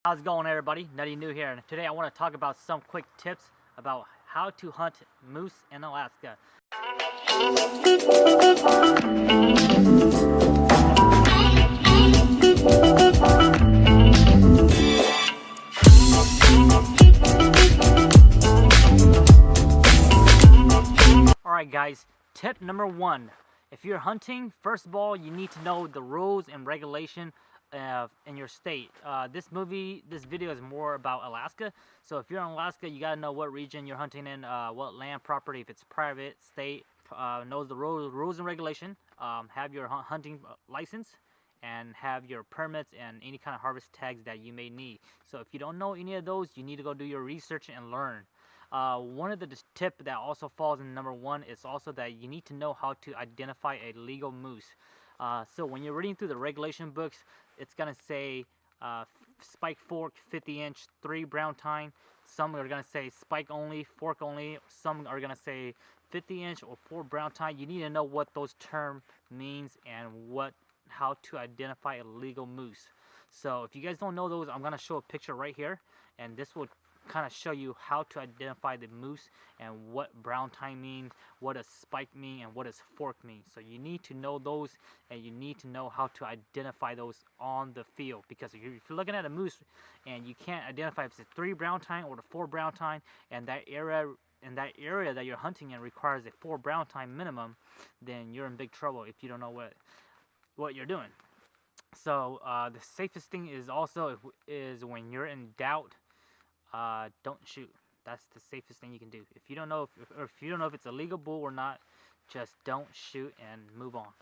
How's it going, everybody? NuttyNu here, and today I want to talk about some quick tips about how to hunt moose in Alaska. Alright guys, tip number one. If you're hunting, first of all, you need to know the rules and regulation in your state. This video is more about Alaska. So if you're in Alaska, you gotta know what region you're hunting in, what land, property, if it's private, state, knows the rules and regulation. Have your hunting license and have your permits and any kind of harvest tags that you may need. So if you don't know any of those, you need to go do your research and learn. One of the tip that also falls in number one is also that you need to know how to identify a legal moose. So when you're reading through the regulation books, it's gonna say spike fork, 50-inch, 3 brown tine. Some are gonna say spike only, fork only. Some are gonna say 50-inch or 4 brown tine. You need to know what those terms means and how to identify a legal moose. So if you guys don't know those, I'm gonna show a picture right here, and this will kind of show you how to identify the moose and what brown tine means, what does spike mean, and what does fork mean. So you need to know those, and you need to know how to identify those on the field, because if you're looking at a moose and you can't identify if it's a 3 brown tine or the 4 brown tine, and that area that you're hunting in requires a 4 brown tine minimum, then you're in big trouble if you don't know what you're doing. So the safest thing is also when you're in doubt, don't shoot. That's the safest thing you can do. If you don't know if it's a legal bull or not, just don't shoot and move on.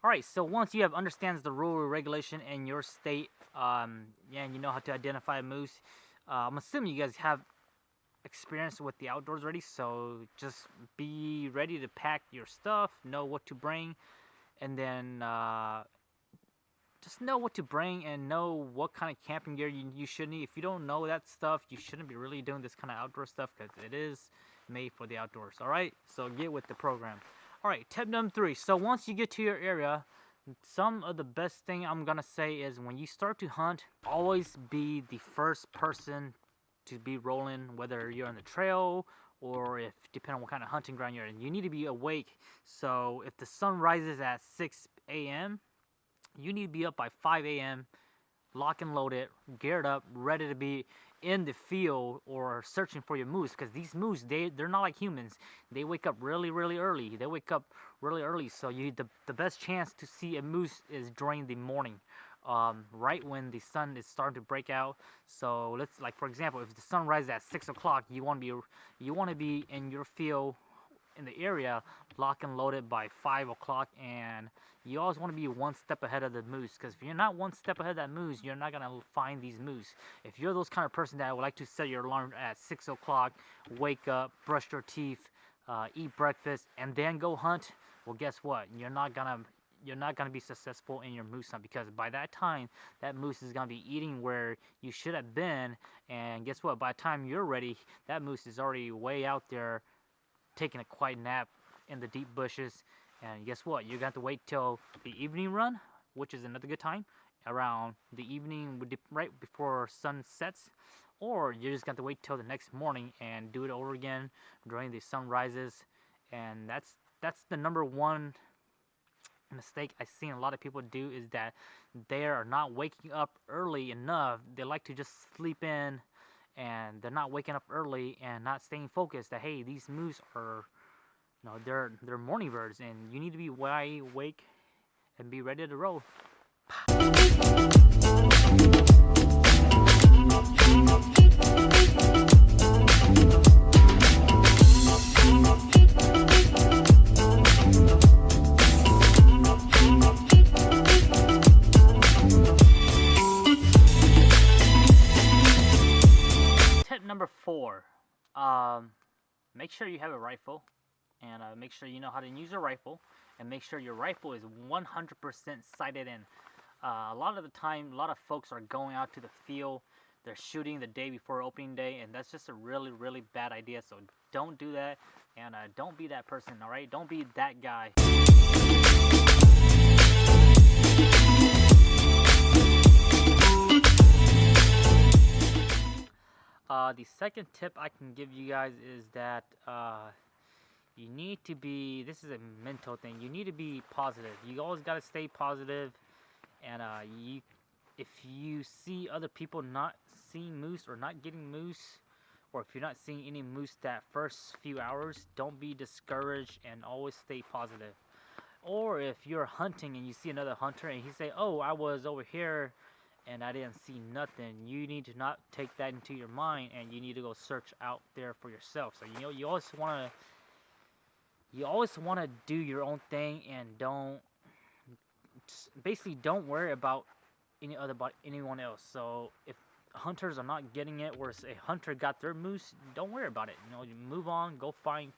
Alright, so once you have understands the rule or regulation in your state, and you know how to identify a moose, I'm assuming you guys have experience with the outdoors already, so just be ready to pack your stuff, know what to bring, and then just know what to bring and know what kind of camping gear you should need. If you don't know that stuff, you shouldn't be really doing this kind of outdoor stuff, because it is made for the outdoors. Alright, so get with the program. Alright, tip number 3. So once you get to your area, some of the best thing I'm gonna say is when you start to hunt, always be the first person to be rolling, whether you're on the trail or if depending on what kind of hunting ground you're in. You need to be awake. So if the sun rises at 6 a.m., you need to be up by 5 a.m., lock and loaded, geared up, ready to be in the field or searching for your moose, because these moose, they're not like humans. They wake up really early. So the best chance to see a moose is during the morning, right when the sun is starting to break out. So let's, like, for example, if the sun rises at 6 o'clock, you want to be in your field in the area lock and loaded by 5 o'clock, and you always want to be one step ahead of the moose, because if you're not one step ahead of that moose, you're not gonna find these moose. If you're those kind of person that would like to set your alarm at 6 o'clock, wake up, brush your teeth, eat breakfast, and then go hunt, well, guess what? You're not gonna be successful in your moose hunt, because by that time that moose is gonna be eating where you should have been, and guess what? By the time you're ready, that moose is already way out there taking a quiet nap in the deep bushes. And guess what? You're going to have to wait till the evening run, which is another good time, around the evening, right before sun sets, or you're just going to wait till the next morning and do it over again during the sun rises. And that's the number one mistake I've seen a lot of people do, is that they are not waking up early enough. They like to just sleep in, and they're not waking up early and not staying focused that, hey, these moose are, they're morning birds, and you need to be wide awake and be ready to roll. Tip number 4. Make sure you have a rifle, and make sure you know how to use a rifle, and make sure your rifle is 100% sighted in. A lot of the time, a lot of folks are going out to the field, they're shooting the day before opening day, and that's just a really, really bad idea. So don't do that, and don't be that person, all right? Don't be that guy. The second tip I can give you guys is that you need to be, this is a mental thing, you need to be positive. You always got to stay positive, and if you see other people not seeing moose or not getting moose, or if you're not seeing any moose that first few hours, don't be discouraged and always stay positive. Or if you're hunting and you see another hunter and he say, oh, I was over here and I didn't see nothing, you need to not take that into your mind, and you need to go search out there for yourself. So you always want to do your own thing, and don't worry about anyone else. So if hunters are not getting it, or a hunter got their moose, don't worry about it. You move on, go find,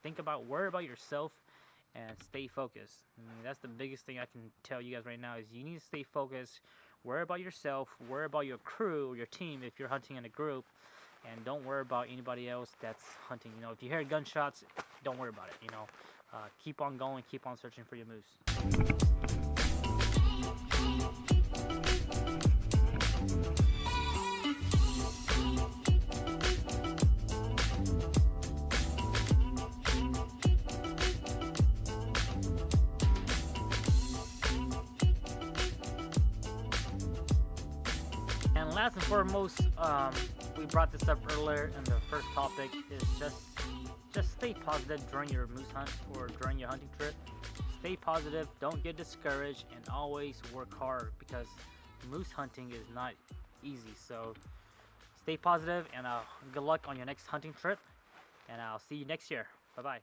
worry about yourself, and stay focused. I mean, that's the biggest thing I can tell you guys right now, is you need to stay focused. Worry about yourself, worry about your crew or your team if you're hunting in a group, and don't worry about anybody else that's hunting. If you hear gunshots, don't worry about it. Keep on going, keep on searching for your moose. And last and foremost, we brought this up earlier in the first topic, is just stay positive during your moose hunt or during your hunting trip. Stay positive, don't get discouraged, and always work hard, because moose hunting is not easy. So stay positive, and good luck on your next hunting trip, and I'll see you next year. Bye-bye.